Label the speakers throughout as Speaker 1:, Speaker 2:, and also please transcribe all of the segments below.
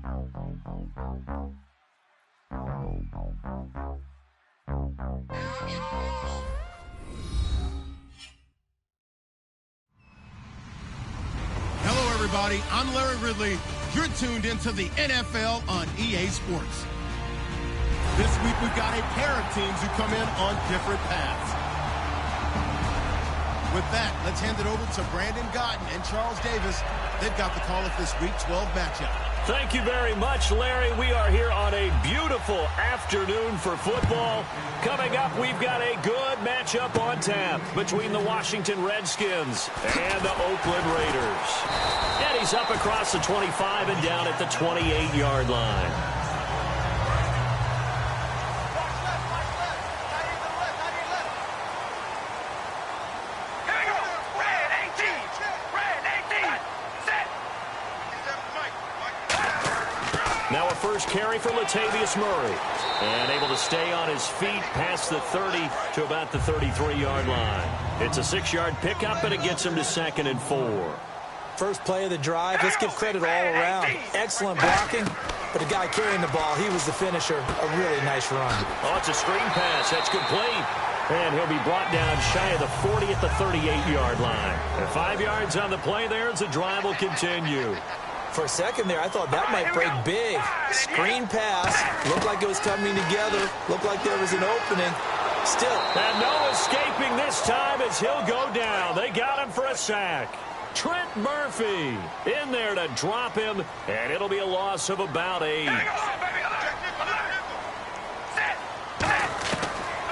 Speaker 1: Hello, everybody. I'm Larry Ridley. You're tuned into the NFL on EA Sports. This week, we've got a pair of teams who come in on different paths. With that, let's hand it over to Brandon Gotten and Charles Davis. They've got the call of this Week 12 matchup.
Speaker 2: Thank you very much, Larry. We are here on a beautiful afternoon for football. Coming up, we've got a good matchup on tap between the Washington Redskins and the Oakland Raiders. And he's up across the 25 and down at the 28-yard line. Now a first carry for Latavius Murray. And able to stay on his feet past the 30 to about the 33-yard line. It's a 6-yard pickup, and it gets him to 2nd and 4.
Speaker 3: First play of the drive. Let's give credit all around. Excellent blocking, but the guy carrying the ball, he was the finisher. A really nice run.
Speaker 2: Oh, it's a screen pass. That's complete. And he'll be brought down shy of the 40 at the 38-yard line. And 5 yards on the play there as the drive will continue.
Speaker 3: For a second there, I thought that might break big. Screen pass. Looked like it was coming together. Looked like there was an opening. Still.
Speaker 2: And no escaping this time as he'll go down. They got him for a sack. Trent Murphy in there to drop him, and it'll be a loss of about 8.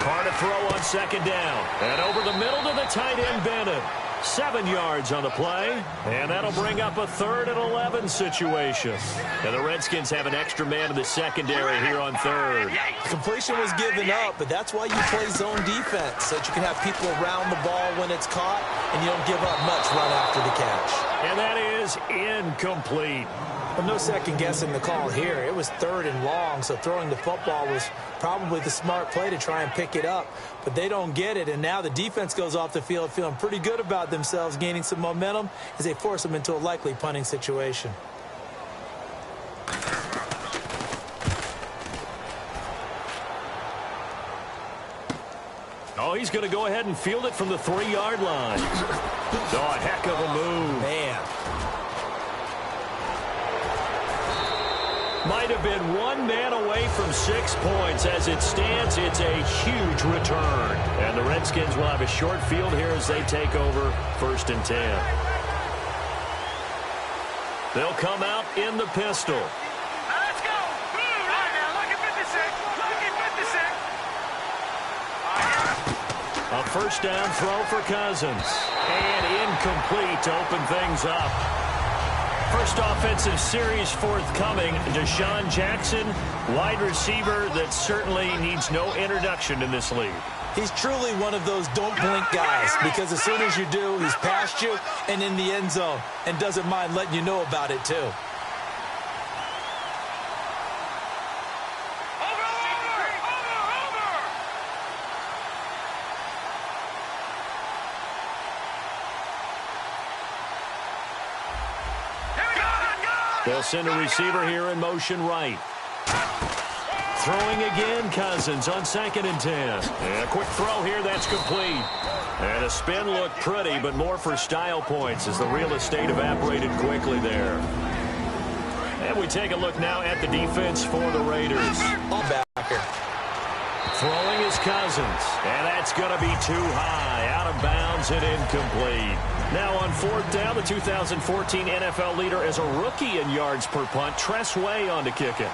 Speaker 2: Carr to throw on 2nd down. And over the middle to the tight end, Bennett. 7 yards on the play, and that'll bring up a 3rd and 11 situation. And the Redskins have an extra man in the secondary here on 3rd.
Speaker 3: Completion was given up, but that's why you play zone defense, so that you can have people around the ball when it's caught, and you don't give up much run after the catch.
Speaker 2: And that is incomplete.
Speaker 3: Well, no second guessing the call here. It was 3rd and long, so throwing the football was probably the smart play to try and pick it up. But they don't get it, and now the defense goes off the field feeling pretty good about themselves, gaining some momentum as they force them into a likely punting situation.
Speaker 2: Oh, he's going to go ahead and field it from the 3-yard line. Oh, a heck of a move.
Speaker 3: Man.
Speaker 2: Might have been 1 man away from 6 points. As it stands, it's a huge return. And the Redskins will have a short field here as they take over 1st and 10. They'll come out in the pistol.
Speaker 4: Let's go. Right now, look at 56. Look at 56.
Speaker 2: A first down throw for Cousins. And incomplete to open things up. First offensive series forthcoming. Deshaun Jackson, wide receiver that certainly needs no introduction in this league.
Speaker 3: He's truly one of those don't blink guys, because as soon as you do, he's past you and in the end zone and doesn't mind letting you know about it too.
Speaker 2: They'll send a receiver here in motion right. Throwing again, Cousins on 2nd and 10. And a quick throw here, that's complete. And the spin looked pretty, but more for style points as the real estate evaporated quickly there. And we take a look now at the defense for the Raiders.
Speaker 3: Backer.
Speaker 2: Throwing is Cousins, and that's going to be too high, out of bounds and incomplete. Now on 4th down, the 2014 NFL leader as a rookie in yards per punt, Tress Way on to kick it.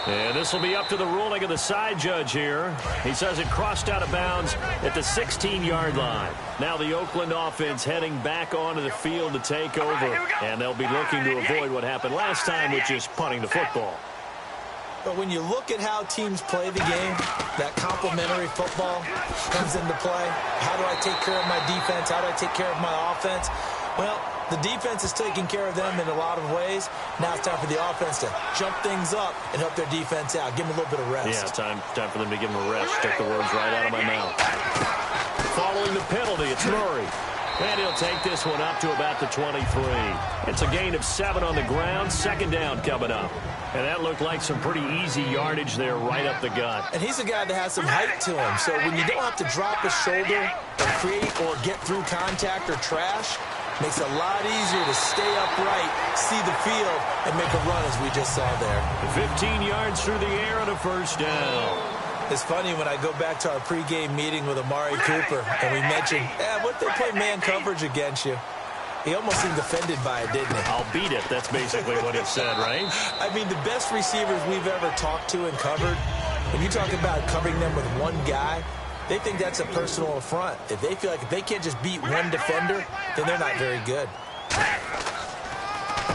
Speaker 2: And this will be up to the ruling of the side judge here. He says it crossed out of bounds at the 16-yard line. Now the Oakland offense heading back onto the field to take over. And they'll be looking to avoid what happened last time, which is punting the football.
Speaker 3: But when you look at how teams play the game, that complementary football comes into play. How do I take care of my defense? How do I take care of my offense? Well, the defense is taking care of them in a lot of ways. Now it's time for the offense to jump things up and help their defense out. Give them a little bit of rest.
Speaker 2: Yeah, time for them to give them a rest. Took the words right out of my mouth. Following the penalty. It's Murray. And he'll take this one up to about the 23. It's a gain of 7 on the ground. Second down coming up. And that looked like some pretty easy yardage there right up the gut.
Speaker 3: And he's a guy that has some height to him. So when you don't have to drop a shoulder or create or get through contact or trash, makes it a lot easier to stay upright, see the field, and make a run as we just saw there.
Speaker 2: 15 yards through the air and a first down.
Speaker 3: It's funny when I go back to our pregame meeting with Amari Cooper, and we mentioned, what if they play man coverage against you? He almost seemed offended by it, didn't he?
Speaker 2: I'll beat it. That's basically what he said, right?
Speaker 3: I mean, the best receivers we've ever talked to and covered, when you talk about covering them with one guy, they think that's a personal affront. If they feel like if they can't just beat one defender, then they're not very good.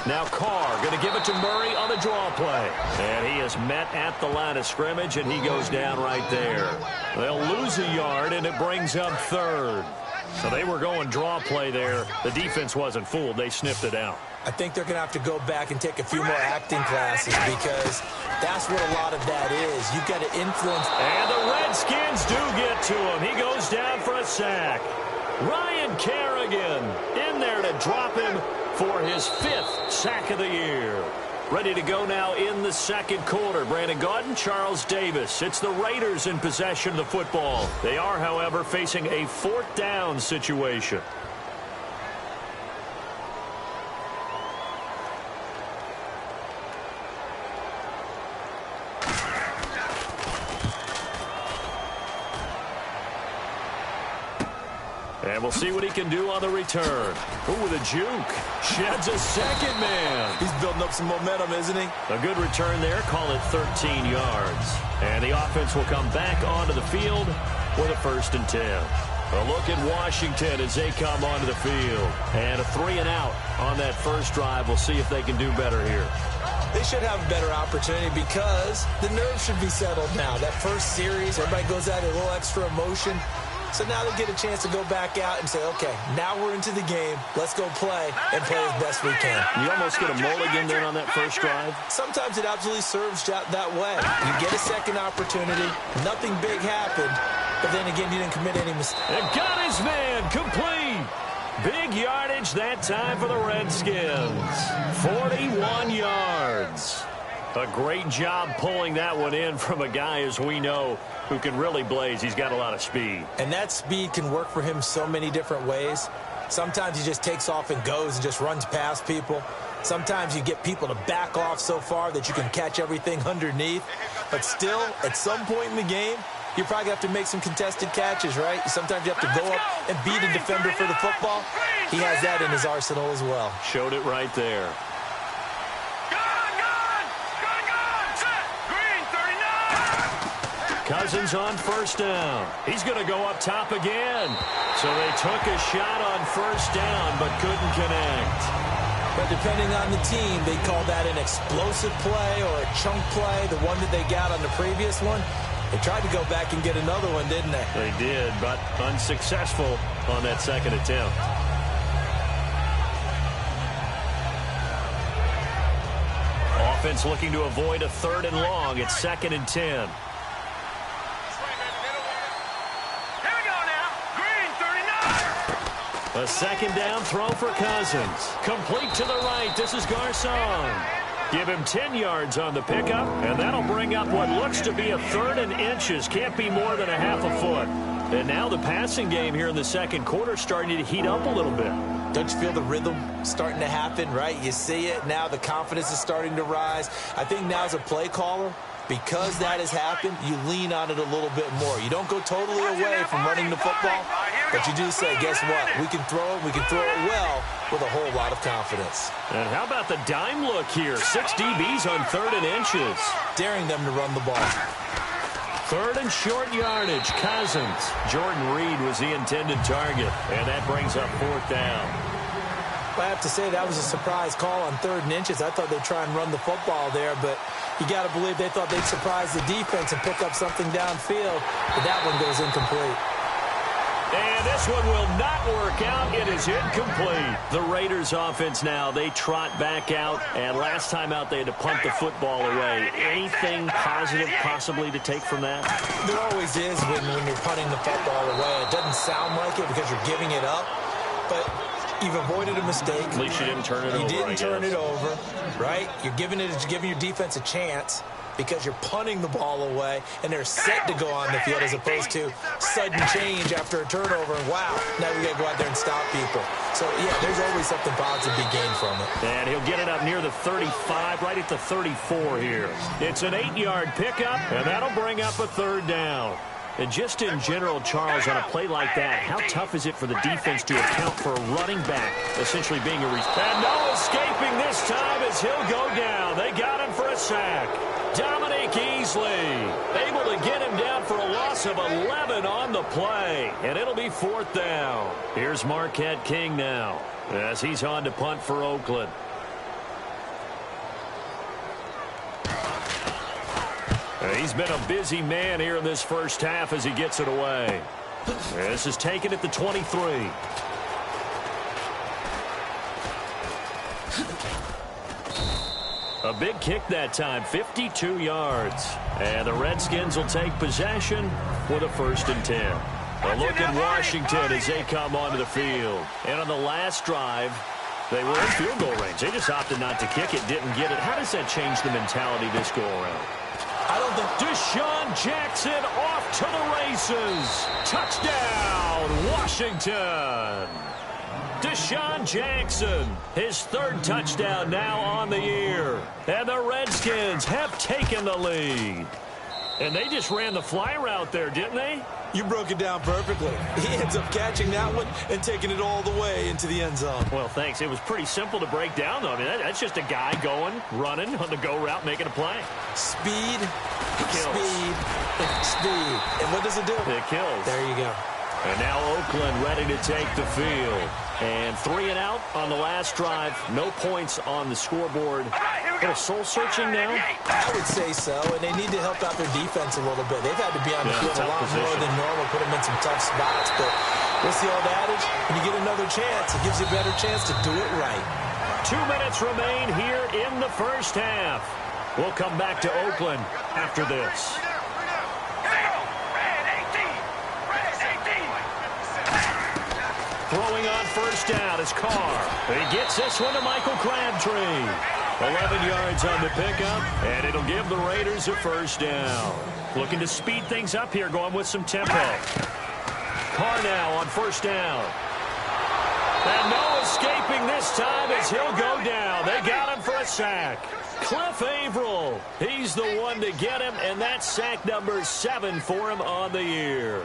Speaker 2: Now Carr going to give it to Murray on the draw play. And he is met at the line of scrimmage, and he goes down right there. They'll lose a yard, and it brings up third. So they were going draw play there. The defense wasn't fooled. They sniffed it out.
Speaker 3: I think they're going to have to go back and take a few more acting classes because that's what a lot of that is. You've got to influence.
Speaker 2: And the Redskins do get to him. He goes down for a sack. Ryan Kerrigan in there to drop him for his 5th sack of the year. Ready to go now in the second quarter. Brandon Gaudin, Charles Davis. It's the Raiders in possession of the football. They are, however, facing a 4th down situation. And we'll see what he can do on the return. Ooh, with a juke. Sheds a second man.
Speaker 3: He's building up some momentum, isn't he?
Speaker 2: A good return there. Call it 13 yards. And the offense will come back onto the field with a 1st and 10. A look at Washington as they come onto the field. And a 3 and out on that first drive. We'll see if they can do better here.
Speaker 3: They should have a better opportunity because the nerves should be settled now. That first series, everybody goes out a little extra emotion. So now they get a chance to go back out and say, okay, now we're into the game. Let's go play and play as best we can.
Speaker 2: You almost get a mulligan there on that first drive.
Speaker 3: Sometimes it absolutely serves that way. You get a second opportunity. Nothing big happened. But then again, you didn't commit any mistakes.
Speaker 2: And got his man complete. Big yardage that time for the Redskins. 41 yards. A great job pulling that one in from a guy, as we know, who can really blaze. He's got a lot of speed.
Speaker 3: And that speed can work for him so many different ways. Sometimes he just takes off and goes and just runs past people. Sometimes you get people to back off so far that you can catch everything underneath. But still, at some point in the game, you probably have to make some contested catches, right? Sometimes you have to go up and beat a defender for the football. He has that in his arsenal as well.
Speaker 2: Showed it right there. Cousins on first down. He's going to go up top again. So they took a shot on first down but couldn't connect.
Speaker 3: But depending on the team, they call that an explosive play or a chunk play, the one that they got on the previous one. They tried to go back and get another one, didn't they?
Speaker 2: They did, but unsuccessful on that second attempt. Offense looking to avoid a 3rd and long. It's 2nd and 10. A second down throw for Cousins. Complete to the right. This is Garcon. Give him 10 yards on the pickup, and that'll bring up what looks to be a 3rd and inches. Can't be more than a half a foot. And now the passing game here in the second quarter starting to heat up a little bit.
Speaker 3: Don't you feel the rhythm starting to happen, right? You see it. Now the confidence is starting to rise. I think now as a play caller, because that has happened, you lean on it a little bit more. You don't go totally away from running the football, but you do say, guess what? We can throw it. We can throw it well with a whole lot of confidence.
Speaker 2: And how about the dime look here? 6 DBs on 3rd and inches.
Speaker 3: Daring them to run the ball.
Speaker 2: 3rd and short yardage. Cousins. Jordan Reed was the intended target, and that brings up 4th down.
Speaker 3: I have to say that was a surprise call on 3rd and inches. I thought they'd try and run the football there, but you got to believe they thought they'd surprise the defense and pick up something downfield, but that one goes incomplete.
Speaker 2: And this one will not work out. It is incomplete. The Raiders offense now, they trot back out. And last time out, they had to punt the football away. Anything positive possibly to take from that?
Speaker 3: There always is when you're punting the football away. It doesn't sound like it because you're giving it up. But you've avoided a mistake.
Speaker 2: At least you didn't turn it over.
Speaker 3: You didn't turn it over, right? You're giving your defense a chance because you're punting the ball away, and they're set to go on the field as opposed to sudden change after a turnover, and wow, now we got to go out there and stop people. So, yeah, there's always something positive to be gained from it.
Speaker 2: And he'll get it up near the 35, right at the 34 here. It's an 8-yard pickup, and that'll bring up a third down. And just in general, Charles, on a play like that, how tough is it for the defense to account for a running back essentially being a receiver? And no escaping this time as he'll go down. They got him for a sack. Dominic Easley able to get him down for a loss of 11 on the play. And it'll be fourth down. Here's Marquette King now as he's on to punt for Oakland. He's been a busy man here in this first half as he gets it away. This is taken at the 23. A big kick that time, 52 yards. And the Redskins will take possession with a 1st and 10. A look at Washington as they come onto the field. And on the last drive, they were in field goal range. They just opted not to kick it, didn't get it. How does that change the mentality this go around?
Speaker 3: I don't think
Speaker 2: Deshaun Jackson off to the races. Touchdown, Washington. Deshaun Jackson, his 3rd touchdown now on the year. And the Redskins have taken the lead. And they just ran the fly route there, didn't they?
Speaker 3: you broke it down perfectly. He ends up catching that one and taking it all the way into the end zone.
Speaker 2: Well, thanks. It was pretty simple to break down, though. I mean, that's just a guy going, running on the go route, making a play.
Speaker 3: Speed,
Speaker 2: kills.
Speaker 3: speed. And what does it do?
Speaker 2: It kills.
Speaker 3: There you go.
Speaker 2: And now Oakland ready to take the field. And 3 and out on the last drive. No points on the scoreboard. A little soul-searching now?
Speaker 3: I would say so, and they need to help out their defense a little bit. They've had to be on the field a lot more than normal, put them in some tough spots. But what's the old adage? When you get another chance, it gives you a better chance to do it right.
Speaker 2: 2 minutes remain here in the first half. We'll come back to Oakland after this. Throwing on first down is Carr. He gets this one to Michael Crabtree. 11 yards on the pickup, and it'll give the Raiders a first down. Looking to speed things up here, going with some tempo. Carr now on first down. And no escaping this time as he'll go down. They got him for a sack. Cliff Averill, he's the one to get him, and that's sack number 7 for him on the year.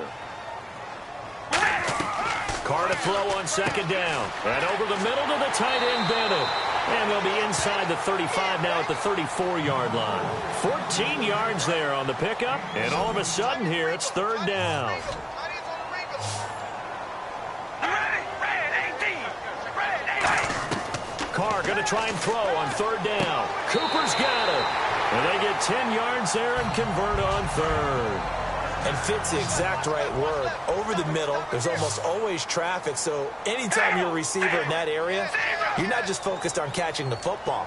Speaker 2: Carr to throw on second down. And over the middle to the tight end, Bennett. And they'll be inside the 35 now at the 34-yard line. 14 yards there on the pickup. And all of a sudden here, it's third down. Carr going to try and throw on third down. Cooper's got it. And they get 10 yards there and convert on third.
Speaker 3: And fits the exact right word. Over the middle, there's almost always traffic, so anytime you're a receiver in that area, you're not just focused on catching the football.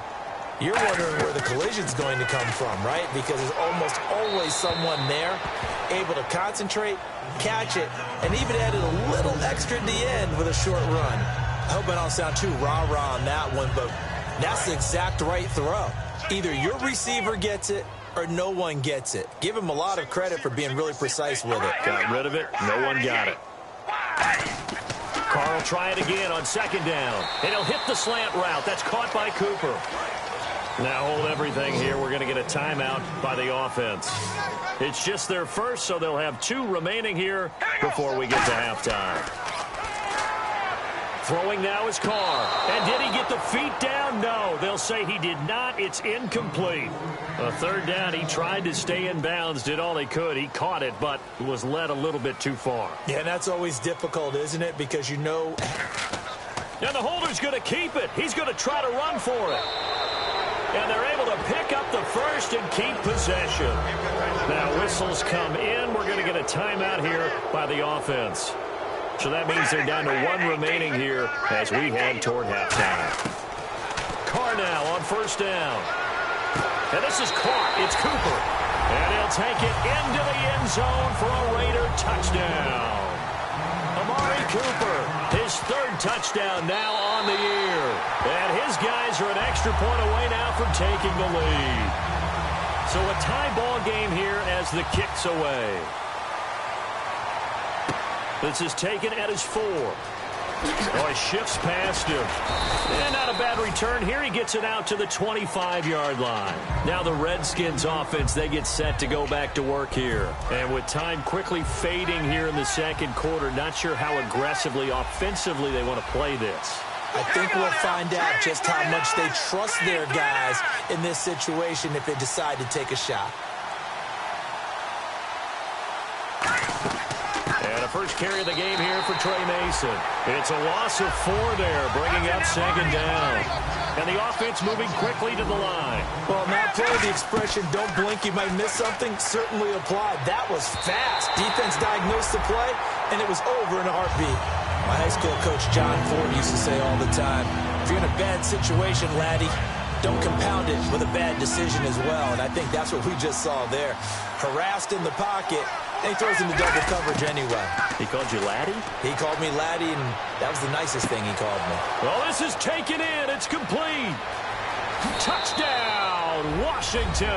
Speaker 3: You're wondering where the collision's going to come from, right? Because there's almost always someone there able to concentrate, catch it, and even added a little extra at the end with a short run. I hope I don't sound too rah-rah on that one, but that's the exact right throw. Either your receiver gets it or no one gets it. Give him a lot of credit for being really precise with it.
Speaker 2: Got rid of it. No one got it. Carr will try it again on second down. And he'll hit the slant route. That's caught by Cooper. Now hold everything here. We're going to get a timeout by the offense. It's just their first, so they'll have 2 remaining here before we get to halftime. Throwing now is Carr. And did he get the feet down? No. They'll say he did not. It's incomplete. A third down. He tried to stay in bounds, did all he could. He caught it, but was led a little bit too far.
Speaker 3: Yeah, and that's always difficult, isn't it? Because you know.
Speaker 2: And the holder's going to keep it. He's going to try to run for it. And they're able to pick up the first and keep possession. Now whistles come in. We're going to get a timeout here by the offense. So that means they're down to 1 remaining here as we head toward halftime. Carr now on first down. And this is caught. It's Cooper. And he'll take it into the end zone for a Raider touchdown. Amari Cooper, his 3rd touchdown now on the year. And his guys are an extra point away now from taking the lead. So a tie ball game here as the kick's away. This is taken at his 4. Oh, he shifts past him. And not a bad return here. He gets it out to the 25-yard line. Now the Redskins offense, they get set to go back to work here. And with time quickly fading here in the second quarter, not sure how aggressively, offensively they want to play this.
Speaker 3: I think we'll find out just how much they trust their guys in this situation if they decide to take a shot.
Speaker 2: First carry of the game here for Trey Mason. It's a loss of 4 there, bringing up 2nd down. And the offense moving quickly to the line.
Speaker 3: Well, now play the expression, don't blink, you might miss something, certainly applied. That was fast. Defense diagnosed the play, and it was over in a heartbeat. My high school coach, John Ford, used to say all the time, if you're in a bad situation, laddie, don't compound it with a bad decision as well. And I think that's what we just saw there. Harassed in the pocket, and he throws into double coverage anyway.
Speaker 2: He called you laddie?
Speaker 3: He called me laddie, and that was the nicest thing he called me.
Speaker 2: Well, this is taken in. It's complete. Touchdown, Washington.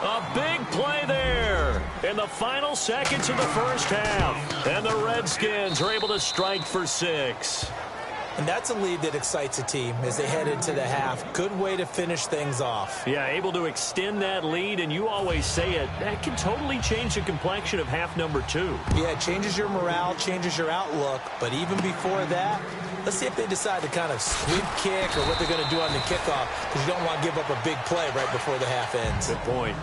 Speaker 2: A big play there in the final seconds of the first half. And the Redskins are able to strike for 6.
Speaker 3: And that's a lead that excites a team as they head into the half. Good way to finish things off.
Speaker 2: Yeah, able to extend that lead, and you always say it, that can totally change the complexion of half number 2.
Speaker 3: Yeah, it changes your morale, changes your outlook. But even before that, let's see if they decide to kind of sweep kick or what they're going to do on the kickoff, because you don't want to give up a big play right before the half ends.
Speaker 2: Good point.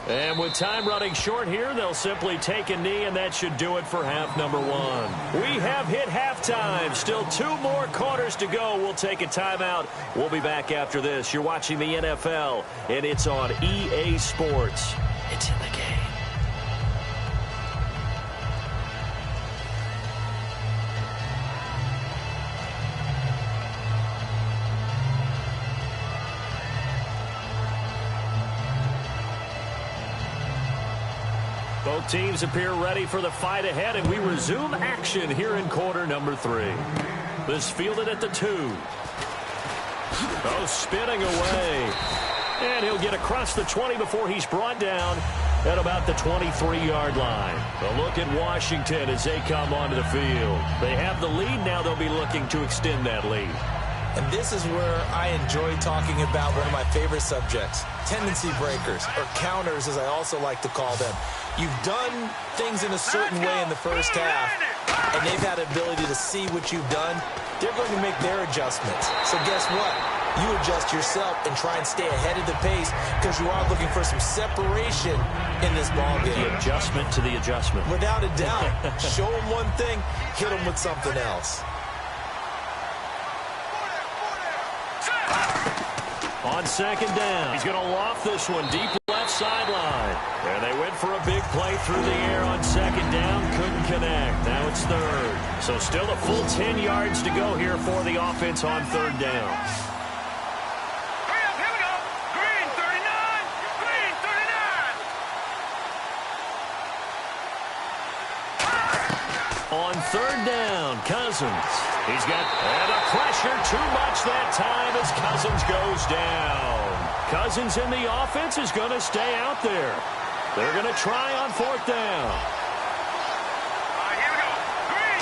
Speaker 2: And with time running short here, they'll simply take a knee, and that should do it for half number 1. We have hit halftime. Still 2 more quarters to go. We'll take a timeout. We'll be back after this. You're watching the NFL, and it's on EA Sports. It's in the game. Both teams appear ready for the fight ahead, and we resume action here in quarter number 3. This fielded at the 2. Oh, spinning away. And he'll get across the 20 before he's brought down at about the 23-yard line. A look at Washington as they come onto the field. They have the lead. Now they'll be looking to extend that lead.
Speaker 3: And this is where I enjoy talking about one of my favorite subjects, tendency breakers, or counters as I also like to call them. You've done things in a certain way in the first half, and they've had the ability to see what you've done. They're going to make their adjustments. So guess what? You adjust yourself and try and stay ahead of the pace because you are looking for some separation in this ballgame.
Speaker 2: The adjustment to the adjustment.
Speaker 3: Without a doubt. Show them one thing, hit them with something else.
Speaker 2: On second down, he's going to loft this one deep left sideline. And they went for a big play through the air on second down. Couldn't connect. Now it's 3rd. So still a full 10 yards to go here for the offense on 3rd down.
Speaker 4: Hurry up, here we go. Green 39. Green 39.
Speaker 2: On 3rd down, Cousins. He's got the pressure too much that time as Cousins goes down. Cousins in the offense is going to stay out there. They're going to try on 4th down.
Speaker 4: All right, here we go. Green.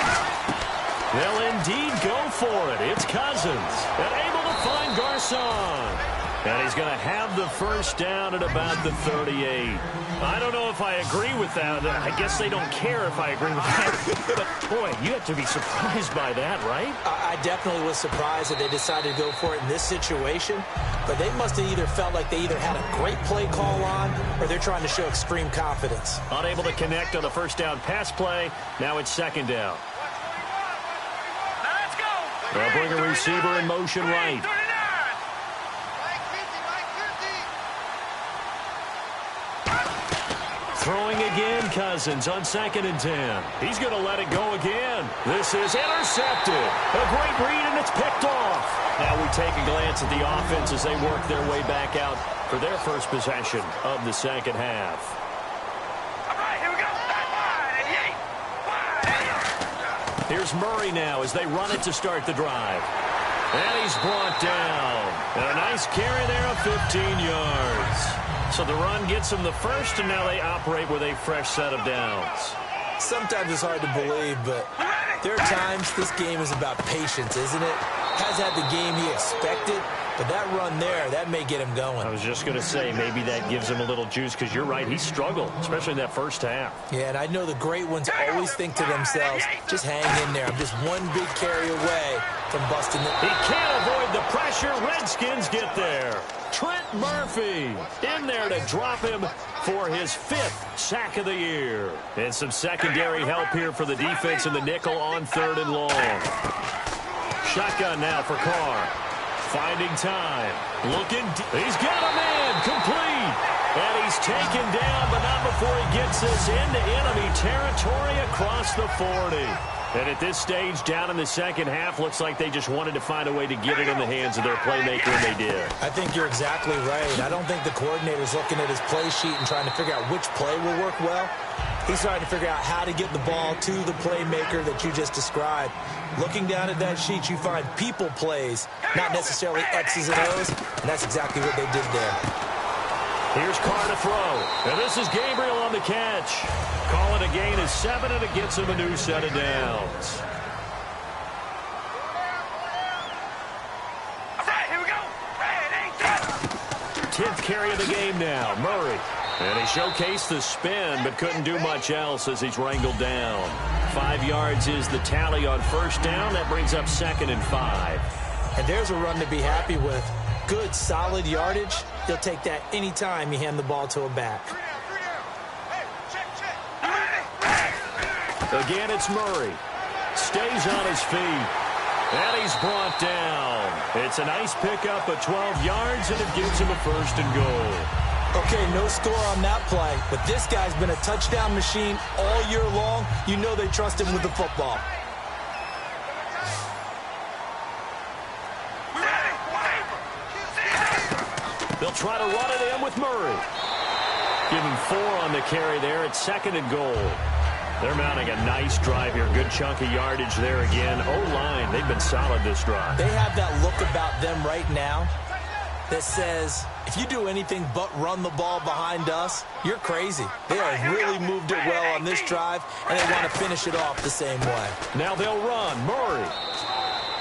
Speaker 2: They'll indeed go for it. It's Cousins. And able to find Garcon. And he's going to have the first down at about the 38. I don't know if I agree with that. I guess they don't care if I agree with that. But, boy, you have to be surprised by that, right?
Speaker 3: I definitely was surprised that they decided to go for it in this situation. But they must have either felt like they either had a great play call on or they're trying to show extreme confidence.
Speaker 2: Unable to connect on the first down pass play. Now it's 2nd down.
Speaker 4: Now let's go.
Speaker 2: They'll bring a receiver in motion right.
Speaker 4: 39.
Speaker 2: Throwing again, Cousins on 2nd and 10. He's going to let it go again. This is intercepted. A great read, and it's picked off. Now we take a glance at the offense as they work their way back out for their first possession of the second half.
Speaker 4: All right, here we go.
Speaker 2: Here's Murray now as they run it to start the drive. And he's brought down. And a nice carry there of 15 yards. So the run gets them the first, and now they operate with a fresh set of downs.
Speaker 3: Sometimes it's hard to believe, but there are times this game is about patience, isn't it? Has had the game he expected, but that run there, that may get him going.
Speaker 2: I was just going to say, maybe that gives him a little juice, because you're right, he struggled, especially in that first half.
Speaker 3: Yeah, and I know the great ones always think to themselves, just hang in there. I'm just one big carry away from busting it.
Speaker 2: He can't avoid the pressure. Redskins get there. Trent Murphy in there to drop him for his 5th sack of the year. And some secondary help here for the defense in the nickel on 3rd and long. Shotgun now for Carr. Finding time. Looking. He's got a man. Complete. And he's taken down, but not before he gets this into enemy territory across the 40. And at this stage, down in the second half, looks like they just wanted to find a way to get it in the hands of their playmaker, and they did.
Speaker 3: I think you're exactly right. I don't think the coordinator's looking at his play sheet and trying to figure out which play will work well. He's trying to figure out how to get the ball to the playmaker that you just described. Looking down at that sheet, you find people plays, not necessarily X's and O's, and that's exactly what they did there.
Speaker 2: Here's Carr to throw. And this is Gabriel on the catch. Call it a gain of 7, and it gets him a new set of downs.
Speaker 4: All right, here we go.
Speaker 2: 10th carry of the game now. Murray. And he showcased the spin, but couldn't do much else as he's wrangled down. 5 yards is the tally on first down. That brings up 2nd and 5.
Speaker 3: And there's a run to be happy with. Good, solid yardage. He'll take that any time you hand the ball to a back.
Speaker 2: Again, it's Murray. Stays on his feet. And he's brought down. It's a nice pickup of 12 yards, and it gives him a 1st and goal.
Speaker 3: Okay, no score on that play, but this guy's been a touchdown machine all year long. You know they trust him with the football.
Speaker 2: They'll try to run it in with Murray. Give him 4 on the carry there. It's 2nd and goal. They're mounting a nice drive here. Good chunk of yardage there again. O-line, they've been solid this drive.
Speaker 3: They have that look about them right now that says, if you do anything but run the ball behind us, you're crazy. They have really moved it well on this drive, and they want to finish it off the same way.
Speaker 2: Now they'll run. Murray.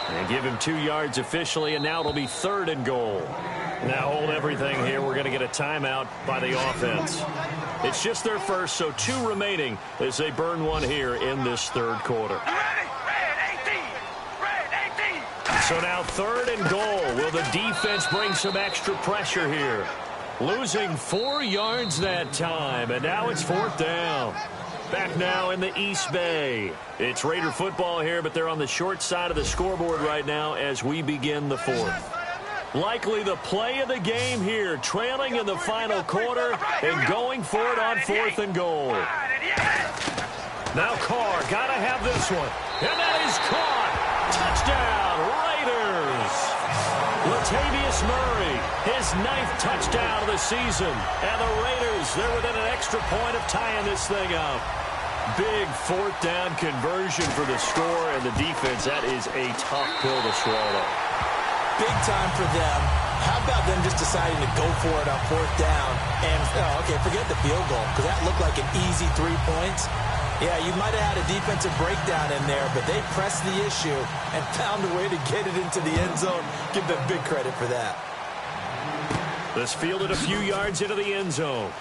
Speaker 2: And give him 2 yards officially, and now it'll be 3rd and goal. Now hold everything here. We're going to get a timeout by the offense. It's just their first, so 2 remaining as they burn one here in this 3rd quarter. So now 3rd and goal. Will the defense bring some extra pressure here? Losing 4 yards that time, and now it's 4th down. Back now in the East Bay. It's Raider football here, but they're on the short side of the scoreboard right now as we begin the 4th. Likely the play of the game here, trailing in the final quarter and going for it on 4th and goal. Now Carr, got to have this one. And that is caught. Touchdown, Raiders. Latavius Murray, his 9th touchdown of the season. And the Raiders, they're within an extra point of tying this thing up. Big 4th down conversion for the score, and the defense, that is a tough pill to swallow.
Speaker 3: Big time for them. How about them just deciding to go for it on 4th down? And, okay, forget the field goal, because that looked like an easy 3 points. Yeah, you might have had a defensive breakdown in there, but they pressed the issue and found a way to get it into the end zone. Give them big credit for that.
Speaker 2: This fielded a few yards into the end zone.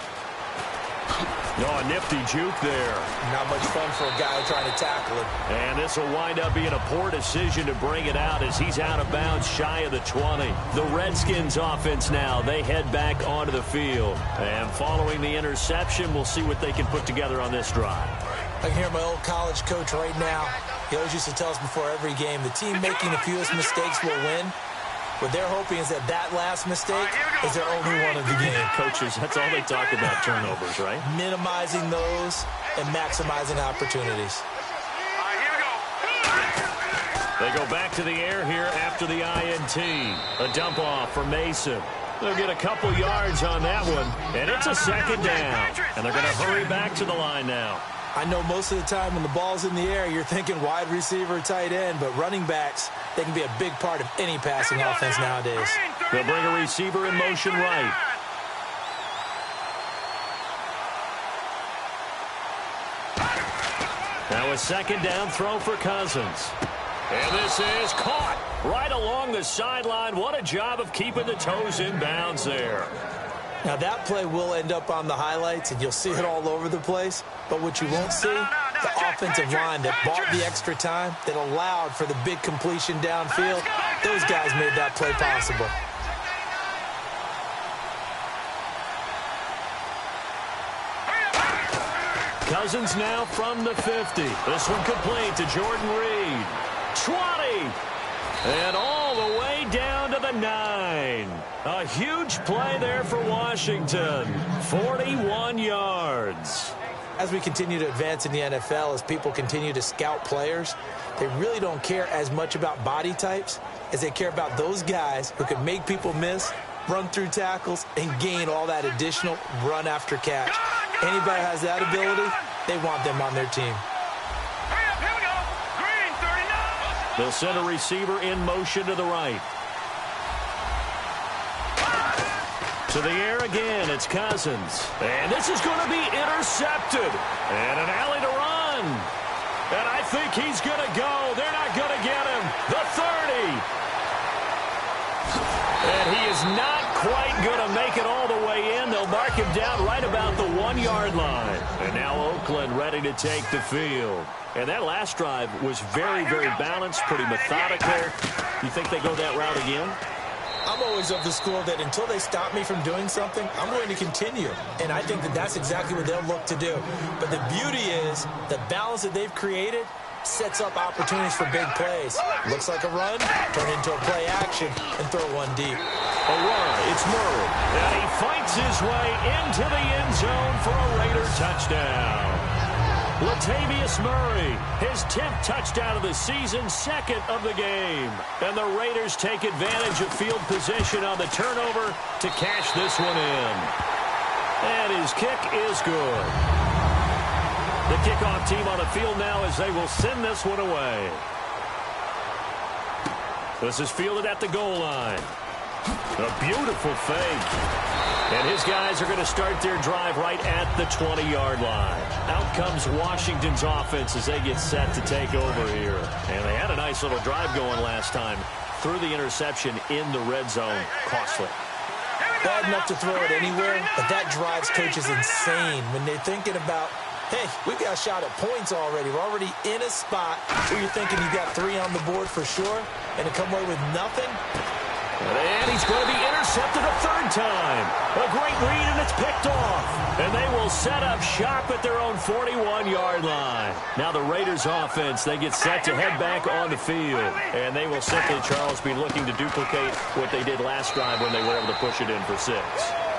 Speaker 2: Oh, a nifty juke there.
Speaker 3: Not much fun for a guy trying to tackle it.
Speaker 2: And this will wind up being a poor decision to bring it out as he's out of bounds shy of the 20. The Redskins offense now, they head back onto the field. And following the interception, we'll see what they can put together on this drive.
Speaker 3: I can hear my old college coach right now. He always used to tell us before every game, the team making the fewest mistakes will win. What they're hoping is that that last mistake is their only one of the game.
Speaker 2: Coaches, that's all they talk about, turnovers, right?
Speaker 3: Minimizing those and maximizing opportunities.
Speaker 2: They go back to the air here after the INT. A dump off for Mason. They'll get a couple yards on that one, and it's a second down. And they're going to hurry back to the line now.
Speaker 3: I know most of the time when the ball's in the air, you're thinking wide receiver, tight end, but running backs, they can be a big part of any passing offense nowadays.
Speaker 2: They'll bring a receiver in motion right. Now a second down throw for Cousins. And this is caught right along the sideline. What a job of keeping the toes in bounds there.
Speaker 3: Now that play will end up on the highlights, and you'll see it all over the place. But what you won't see, the offensive line that bought the extra time, that allowed for the big completion downfield, those guys made that play possible.
Speaker 2: Cousins now from the 50. This one complete to Jordan Reed. 20. And all the way down to the 9. A huge play there for Washington. 41 yards.
Speaker 3: As we continue to advance in the NFL, as people continue to scout players, they really don't care as much about body types as they care about those guys who can make people miss, run through tackles, and gain all that additional run after catch. Anybody who has that ability, they want them on their team.
Speaker 2: They'll send a receiver in motion to the right. To the air again, it's Cousins. And this is going to be intercepted. And an alley to run. And I think he's going to go. They're not going to get him. The 30. And he is not quite going to make it all the way in. They'll mark him down right about the 1-yard line. And now Oakland ready to take the field. And that last drive was very, very balanced, pretty methodical. You think they go that route again?
Speaker 3: I'm always of the school that until they stop me from doing something, I'm going to continue. And I think that that's exactly what they'll look to do. But the beauty is the balance that they've created sets up opportunities for big plays. Looks like a run, turn into a play action, and throw one deep.
Speaker 2: A run, it's Murray. And he fights his way into the end zone for a Raider touchdown. Latavius Murray, his 10th touchdown of the season, second of the game. And the Raiders take advantage of field position on the turnover to cash this one in. And his kick is good. The kickoff team on the field now as they will send this one away. This is fielded at the goal line. A beautiful fake. And his guys are going to start their drive right at the 20-yard line. Out comes Washington's offense as they get set to take over here. And they had a nice little drive going last time. Threw the interception in the red zone. Costly.
Speaker 3: Bad enough to throw it anywhere, but that drives coaches insane when they're thinking about, hey, we've got a shot at points already. We're already in a spot where you're thinking you've got 3 on the board for sure, and to come away with nothing.
Speaker 2: And he's going to be intercepted a third time. A great read, and it's picked off. And they will set up shop at their own 41-yard line. Now the Raiders offense, they get set to head back on the field. And they will simply, Charles, be looking to duplicate what they did last drive when they were able to push it in for 6.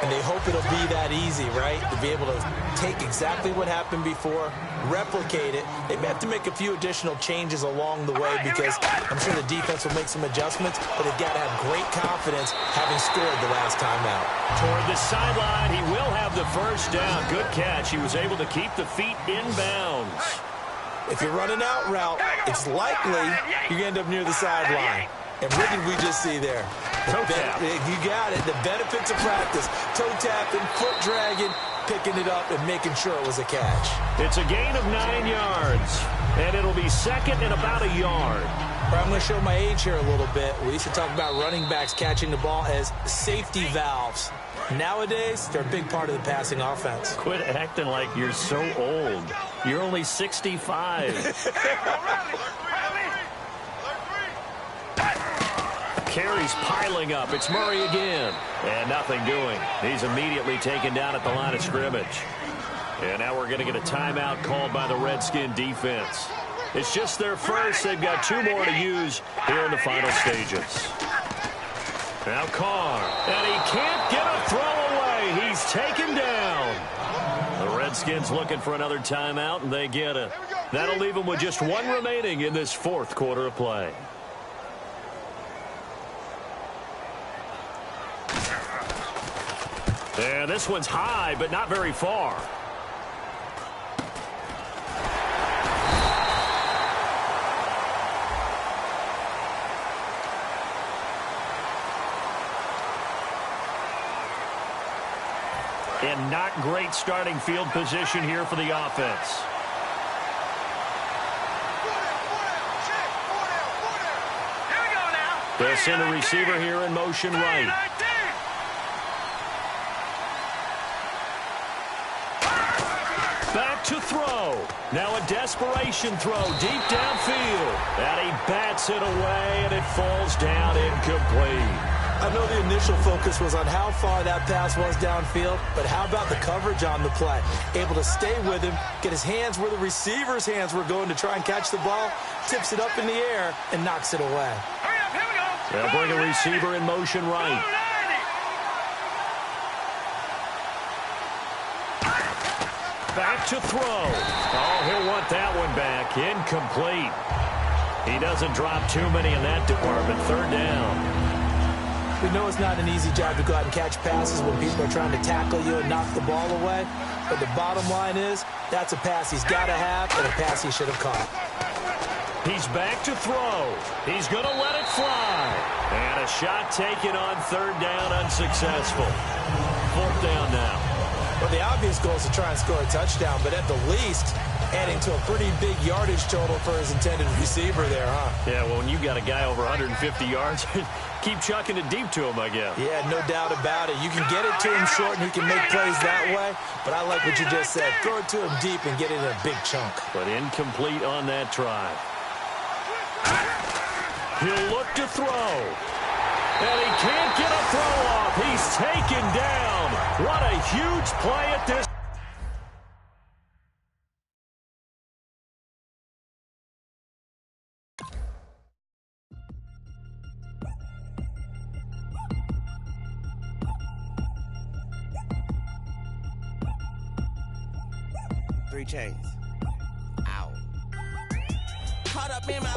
Speaker 3: And they hope it'll be that easy, right? To be able to take exactly what happened before, replicate it. They may have to make a few additional changes along the way because I'm sure the defense will make some adjustments, but they've got to have great confidence having scored the last time out.
Speaker 2: Toward the sideline, he will have the first down. Good catch. He was able to keep the feet in bounds.
Speaker 3: If you're running out route, it's likely you're going to end up near the sideline. And what did we just see there?
Speaker 2: Toe tap.
Speaker 3: You got it. The benefits of practice. Toe tapping, foot dragging, picking it up, and making sure it was a catch.
Speaker 2: It's a gain of 9 yards. And it'll be second and about a yard.
Speaker 3: I'm going to show my age here a little bit. We used to talk about running backs catching the ball as safety valves. Nowadays, they're a big part of the passing offense.
Speaker 2: Quit acting like you're so old. You're only 65. Carries piling up. It's Murray again. And nothing doing. He's immediately taken down at the line of scrimmage. And now we're going to get a timeout called by the Redskin defense. It's just their first. They've got 2 more to use here in the final stages. Now Carr, and he can't get a throw away. He's taken down. The Redskins looking for another timeout, and they get it. That'll leave them with just one remaining in this fourth quarter of play. And this one's high, but not very far. And not great starting field position here for the offense.
Speaker 4: Here we go now.
Speaker 2: They'll send a receiver here in motion right. Back to throw. Now a desperation throw deep downfield. And he bats it away, and it falls down incomplete.
Speaker 3: I know the initial focus was on how far that pass was downfield, but how about the coverage on the play? Able to stay with him, get his hands where the receiver's hands were going to try and catch the ball, tips it up in the air, and knocks it away.
Speaker 4: Hurry up, here we go.
Speaker 2: They'll bring a receiver in motion right. Back to throw. Oh, he'll want that one back. Incomplete. He doesn't drop too many in that department. Third down.
Speaker 3: We know it's not an easy job to go out and catch passes when people are trying to tackle you and knock the ball away. But the bottom line is, that's a pass he's got to have and a pass he should have caught.
Speaker 2: He's back to throw. He's going to let it fly. And a shot taken on third down, unsuccessful. Fourth down now.
Speaker 3: Well, the obvious goal is to try and score a touchdown, but at the least, adding to a pretty big yardage total for his intended receiver there, huh?
Speaker 2: Yeah, well, when you got a guy over 150 yards, keep chucking it deep to him, I guess.
Speaker 3: Yeah, no doubt about it. You can get it to him short, and he can make plays that way, but I like what you just said. Throw it to him deep and get it in a big chunk. But
Speaker 2: incomplete on that try. He'll look to throw. And he can't get a throw off. He's taken down. What a huge play at this.
Speaker 5: Three chains. Ow. Caught up in my